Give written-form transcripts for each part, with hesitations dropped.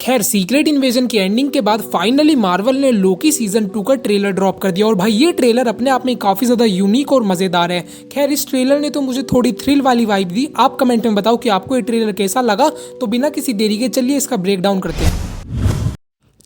खैर secret invasion की ending के बाद फाइनली मार्वल ने लोकी सीजन 2 का ट्रेलर ड्रॉप कर दिया और भाई ये ट्रेलर अपने आप में काफी ज्यादा यूनिक और मजेदार है। खैर इस ट्रेलर ने तो मुझे थोड़ी थ्रिल वाली वाइब दी। आप कमेंट में बताओ कि आपको ये ट्रेलर कैसा लगा। तो बिना किसी देरी के चलिए इसका ब्रेक डाउन करते हैं।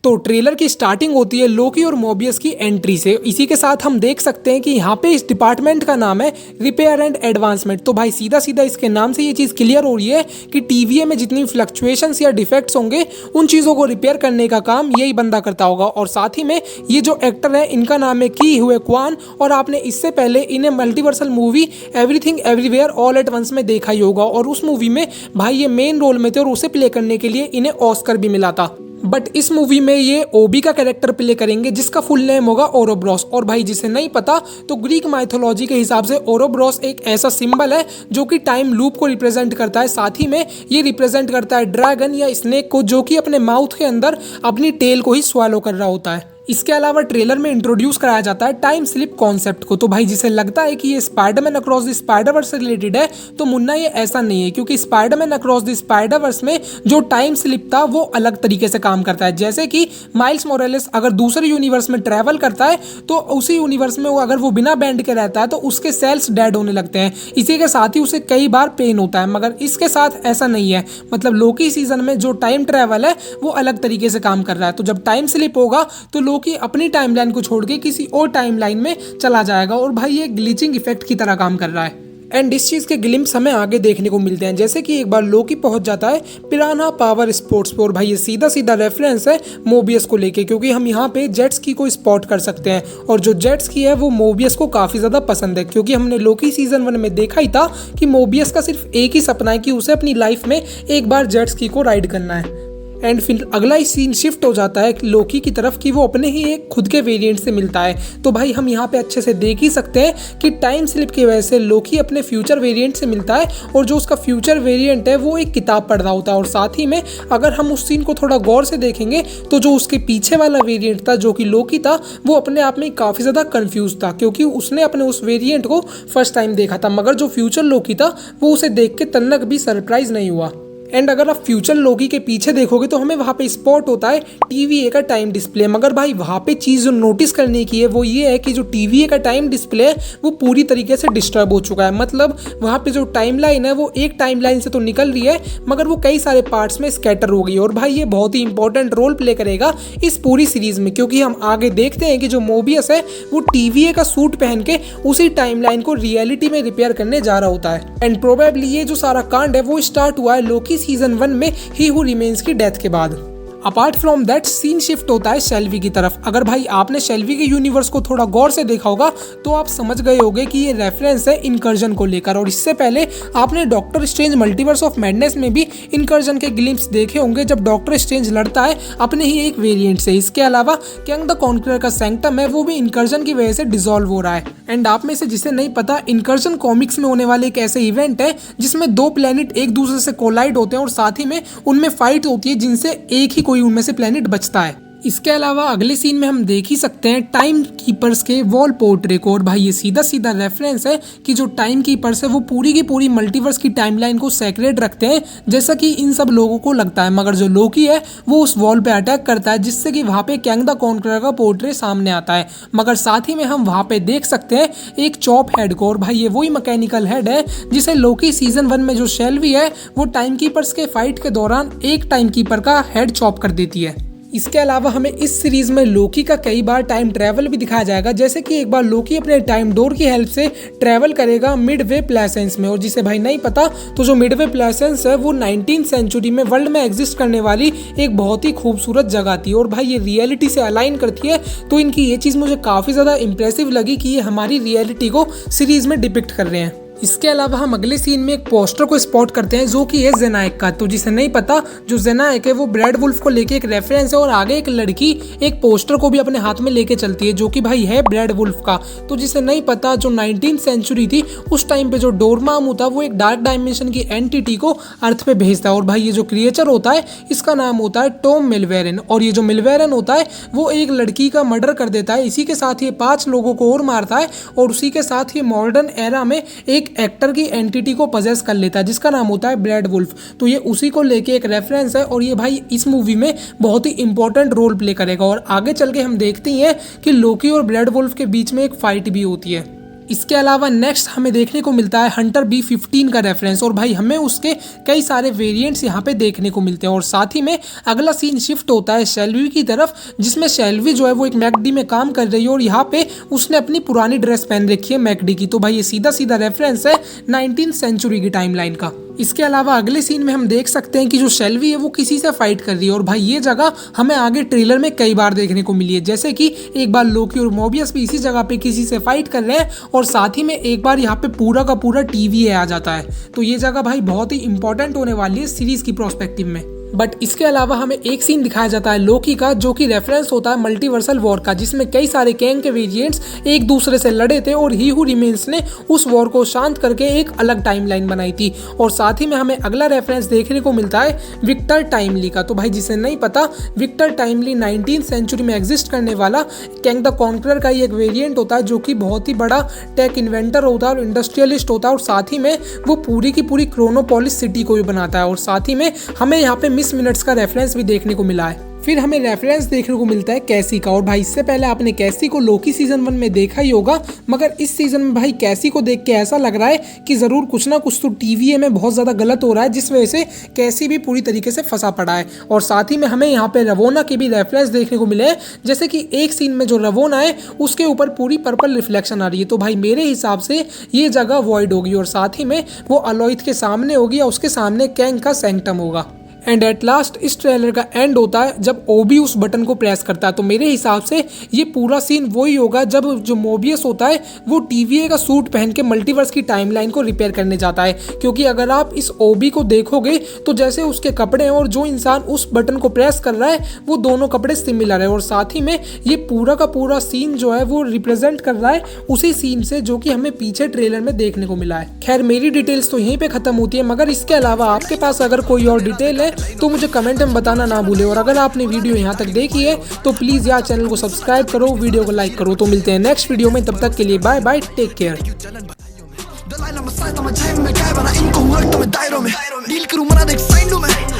तो ट्रेलर की स्टार्टिंग होती है लोकी और मोबियस की एंट्री से। इसी के साथ हम देख सकते हैं कि यहाँ पे इस डिपार्टमेंट का नाम है रिपेयर एंड एडवांसमेंट। तो भाई सीधा सीधा इसके नाम से ये चीज़ क्लियर हो रही है कि टीवीए में जितनी फ्लक्चुएशंस या डिफेक्ट्स होंगे उन चीज़ों को रिपेयर करने का काम यही बंदा करता होगा। और साथ ही में ये जो एक्टर है इनका नाम है की हुए क्वान, और आपने इससे पहले इन्हें multiversal movie Everything Everywhere All at Once में देखा ही होगा और उस मूवी में भाई ये मेन रोल में थे और उसे प्ले करने के लिए इन्हें ऑस्कर भी मिला था। बट इस मूवी में ये ओबी का कैरेक्टर प्ले करेंगे जिसका फुल नेम होगा ओरोब्रॉस। और भाई जिसे नहीं पता तो ग्रीक माइथोलॉजी के हिसाब से ओरोब्रॉस एक ऐसा सिंबल है जो कि टाइम लूप को रिप्रेजेंट करता है। साथ ही में ये रिप्रेजेंट करता है ड्रैगन या स्नेक को जो कि अपने माउथ के अंदर अपनी टेल को ही स्वैलो कर रहा होता है। इसके अलावा ट्रेलर में इंट्रोड्यूस कराया जाता है टाइम स्लिप कॉन्सेप्ट को। तो भाई जिसे लगता है कि ये स्पाइडरमैन अक्रॉस द स्पाइडरवर्स से रिलेटेड है तो मुन्ना ये ऐसा नहीं है, क्योंकि स्पाइडरमैन अक्रॉस द स्पाइडरवर्स में जो टाइम स्लिप था वो अलग तरीके से काम करता है। जैसे कि माइल्स मोरेलिस अगर दूसरे यूनिवर्स में ट्रैवल करता है तो उसी यूनिवर्स में अगर वो बिना बैंड के रहता है तो उसके सेल्स डेड होने लगते हैं। इसी के साथ ही उसे कई बार पेन होता है, मगर इसके साथ ऐसा नहीं है। मतलब लोकी सीजन में जो टाइम ट्रैवल है वो अलग तरीके से काम कर रहा है। तो जब टाइम स्लिप होगा तो कि अपनी टाइमलाइन को छोड़ के किसी और टाइमलाइन में चला जाएगा और भाई ये ग्लिचिंग इफेक्ट की तरह काम कर रहा है। एंड इस चीज़ के ग्लिम्स हमें आगे देखने को मिलते हैं, जैसे कि एक बार लोकी पहुंच जाता है पिरान्हा पावर स्पोर्ट्स पे। और भाई ये सीधा सीधा रेफरेंस है मोबियस को लेके, क्योंकि हम यहाँ पे जेट्स की को स्पॉट कर सकते हैं और जो जेट्स की है वो मोबियस को काफ़ी ज़्यादा पसंद है, क्योंकि हमने लोकी सीजन 1 में देखा ही था कि मोबियस का सिर्फ एक ही सपना है कि उसे अपनी लाइफ में एक बार जेट्स की को राइड करना है। एंड फिर अगला ही सीन शिफ्ट हो जाता है लोकी की तरफ कि वो अपने ही एक खुद के वेरिएंट से मिलता है। तो भाई हम यहाँ पे अच्छे से देख ही सकते हैं कि टाइम स्लिप की वजह से लोकी अपने फ्यूचर वेरिएंट से मिलता है और जो उसका फ्यूचर वेरिएंट है वो एक किताब पढ़ रहा होता है। और साथ ही में अगर हम उस सीन को थोड़ा गौर से देखेंगे तो जो उसके पीछे वाला वेरिएंट था जो कि लोकी था वो अपने आप में काफ़ी ज़्यादा कन्फ्यूज था, क्योंकि उसने अपने उस वेरिएंट को फर्स्ट टाइम देखा था, मगर जो फ्यूचर लोकी था वो उसे देख के तन्नक भी सरप्राइज नहीं हुआ। एंड अगर आप फ्यूचर लोकी के पीछे देखोगे तो हमें वहाँ पे स्पॉट होता है टीवीए का टाइम डिस्प्ले। मगर भाई वहाँ पे चीज़ जो नोटिस करने की है वो ये है कि जो टीवीए का टाइम डिस्प्ले है वो पूरी तरीके से डिस्टर्ब हो चुका है। मतलब वहाँ पे जो टाइमलाइन है वो एक टाइमलाइन से तो निकल रही है मगर वो कई सारे पार्ट्स में स्कैटर हो गई। और भाई ये बहुत ही इंपॉर्टेंट रोल प्ले करेगा इस पूरी सीरीज में, क्योंकि हम आगे देखते हैं कि जो मोबियस है वो टीवीए का सूट पहन के उसी टाइमलाइन को रियलिटी में रिपेयर करने जा रहा होता है। एंड प्रोबेबली ये जो सारा कांड है वो स्टार्ट हुआ है लोकी सीजन 1 में ही हू रिमेन्स की डेथ के बाद। Apart from that scene shift होता है शेल्वी की तरफ। अगर भाई आपने शेल्वी के यूनिवर्स को थोड़ा गौर से देखा होगा तो आप समझ गए होंगे कि ये रेफरेंस है इनकर्जन को लेकर। और इससे पहले आपने doctor strange multiverse of madness में भी इनकर्जन के ग्लिम्स देखे होंगे जब डॉक्टर स्ट्रेंज लड़ता है अपने ही एक वेरिएंट से। इसके अलावा कैंग द कॉन्करर का सैंक्टम है वो भी इनकर्जन की वजह से डिसॉल्व हो रहा है। एंड आप में से जिसे नहीं पता, इनकर्जन कॉमिक्स में होने वाले एक ऐसे इवेंट है जिसमें दो प्लेनेट एक दूसरे से कोलाइड होते हैं और साथ ही में उनमें फाइट होती है जिनसे एक ही कोई उनमें से प्लेनेट बचता है। इसके अलावा अगले सीन में हम देख ही सकते हैं टाइम कीपर्स के वॉल पोर्ट्रेट को। और भाई ये सीधा सीधा रेफरेंस है कि जो टाइम कीपर्स है वो पूरी की पूरी मल्टीवर्स की टाइमलाइन को सेक्रेट रखते हैं जैसा कि इन सब लोगों को लगता है। मगर जो लोकी है वो उस वॉल पे अटैक करता है जिससे कि वहाँ पे कैंग द कॉन्करर का पोर्ट्रेट सामने आता है। मगर साथ ही में हम वहाँ पे देख सकते हैं एक चॉप हेड को। और भाई ये वही मैकेनिकल हेड है जिसे लोकी सीजन 1 में जो शेल्वी है वो टाइम कीपर्स के फाइट के दौरान एक टाइम कीपर का हेड चॉप कर देती है। इसके अलावा हमें इस सीरीज में लोकी का कई बार टाइम ट्रैवल भी दिखाया जाएगा, जैसे कि एक बार लोकी अपने टाइम डोर की हेल्प से ट्रैवल करेगा मिडवे प्लेसेंस में। और जिसे भाई नहीं पता तो जो मिडवे प्लेसेंस है वो 19th सेंचुरी में वर्ल्ड में एग्जिस्ट करने वाली एक बहुत ही खूबसूरत जगह थी। और भाई ये रियलिटी से अलाइन करती है, तो इनकी ये चीज़ मुझे काफ़ी ज़्यादा इंप्रेसिव लगी कि ये हमारी रियलिटी को सीरीज में डिपिक्ट कर रहे हैं। इसके अलावा हम अगले सीन में एक पोस्टर को स्पॉट करते हैं जो कि है जेनाइक का। तो जिसे नहीं पता, जो जेनाइक है वो ब्रैड वुल्फ को लेके एक रेफरेंस है और आगे एक लड़की एक पोस्टर को भी अपने हाथ में लेके चलती है जो कि भाई है ब्रैड वुल्फ का। तो जिसे नहीं पता, जो 19th सेंचुरी थी उस टाइम पे जो डोरमामू था वो एक डार्क डायमेंशन की एंटिटी को अर्थ पे भेजता है। और भाई ये जो क्रिएचर होता है इसका नाम होता है टॉम मिलवेरन। और ये जो मिलवेरन होता है वो एक लड़की का मर्डर कर देता है। इसी के साथ ये 5 लोगों को और मारता है और उसी के साथ ही मॉडर्न एरा में एक एक एक्टर की एंटिटी को पजेस कर लेता है जिसका नाम होता है ब्रैड वुल्फ। तो ये उसी को लेके एक रेफरेंस है और ये भाई इस मूवी में बहुत ही इंपॉर्टेंट रोल प्ले करेगा। और आगे चल के हम देखते ही हैं कि लोकी और ब्रैड वुल्फ के बीच में एक फाइट भी होती है। इसके अलावा नेक्स्ट हमें देखने को मिलता है हंटर B15 का रेफरेंस, और भाई हमें उसके कई सारे वेरिएंट्स यहाँ पे देखने को मिलते हैं। और साथ ही में अगला सीन शिफ्ट होता है शेल्वी की तरफ, जिसमें शेल्वी जो है वो एक मैकडी में काम कर रही है और यहाँ पे उसने अपनी पुरानी ड्रेस पहन रखी है मैकडी की। तो भाई ये सीधा सीधा रेफरेंस है 19th सेंचुरी की टाइमलाइन का। इसके अलावा अगले सीन में हम देख सकते हैं कि जो शेल्वी है वो किसी से फाइट कर रही है, और भाई ये जगह हमें आगे ट्रेलर में कई बार देखने को मिली है। जैसे कि एक बार लोकी और मोबियस भी इसी जगह पे किसी से फाइट कर रहे हैं, और साथ ही में एक बार यहाँ पे पूरा का पूरा TVA आ जाता है। तो ये जगह भाई बहुत ही इंपॉर्टेंट होने वाली है सीरीज की प्रोस्पेक्टिव में। बट इसके अलावा हमें एक सीन दिखाया जाता है लोकी का, जो कि रेफरेंस होता है मल्टीवर्सल वॉर का, जिसमें कई सारे कैंग के वेरिएंट्स एक दूसरे से लड़े थे और ही हू रिमेन्स ने उस वॉर को शांत करके एक अलग टाइमलाइन बनाई थी। और साथ ही में हमें अगला रेफरेंस देखने को मिलता है विक्टर टाइमली का। तो भाई जिसे नहीं पता, विक्टर टाइमली 19th सेंचुरी में एग्जिस्ट करने वाला कैंग द कॉन्करर का ही एक वेरिएंट होता है, जो कि बहुत ही बड़ा टेक इन्वेंटर होता है और इंडस्ट्रियलिस्ट होता है। और साथ ही में वो पूरी की पूरी क्रोनोपोलिस सिटी को भी बनाता है। और साथ ही में हमें यहाँ पे मिनट्स का रेफरेंस भी देखने को मिला है। फिर हमें रेफरेंस देखने को मिलता है कैसी का, और भाई इससे पहले आपने कैसी को लोकी सीजन 1 में देखा ही होगा, मगर इस सीजन में भाई कैसी को देख के ऐसा लग रहा है कि जरूर कुछ ना कुछ तो TVA में बहुत ज्यादा गलत हो रहा है, जिस वजह से कैसी भी पूरी तरीके से फंसा पड़ा है। और साथ ही में हमें यहाँ पे रवोना के भी रेफरेंस देखने को मिले हैं, जैसे कि एक सीन में जो रवोना है उसके ऊपर पूरी पर्पल रिफ्लेक्शन आ रही है। तो भाई मेरे हिसाब से ये जगह वॉइड होगी, और साथ ही में वो अलोइथ के सामने होगी या उसके सामने कैंग का सैंक्टम होगा। एंड एट लास्ट इस ट्रेलर का एंड होता है जब ओबी उस बटन को प्रेस करता है। तो मेरे हिसाब से ये पूरा सीन वही होगा जब जो मोबियस होता है वो TVA का सूट पहन के मल्टीवर्स की टाइमलाइन को रिपेयर करने जाता है। क्योंकि अगर आप इस ओबी को देखोगे तो जैसे उसके कपड़े हैं और जो इंसान उस बटन को प्रेस कर रहा है वो दोनों कपड़े सिमिलर है। और साथ ही में ये पूरा का पूरा सीन जो है वो रिप्रेजेंट कर रहा है उसी सीन से जो कि हमें पीछे ट्रेलर में देखने को मिला है। खैर मेरी डिटेल्स तो यहीं पे खत्म होती है, मगर इसके अलावा आपके पास अगर कोई और डिटेल है तो मुझे कमेंट में बताना ना भूले। और अगर आपने वीडियो यहाँ तक देखी है तो प्लीज यार चैनल को सब्सक्राइब करो, वीडियो को लाइक करो। तो मिलते हैं नेक्स्ट वीडियो में, तब तक के लिए बाय बाय, टेक केयर।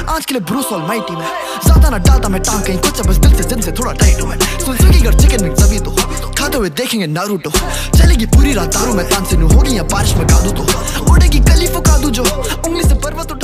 आज के लिए ब्रूस ऑलमाइटी में ज्यादा ना डालता मैं टांग कहीं कुछ, बस दिल से जिन से थोड़ा टाइट हूं मैं। सुन अगर चिकन विंग तभी तो खाते हुए देखेंगे नारुतो। चलेगी पूरी रात दारू में तानसेनु, होगी या बारिश में गादू तो उड़ेगी कली फुका दूं जो उंगली से पर्वत उठा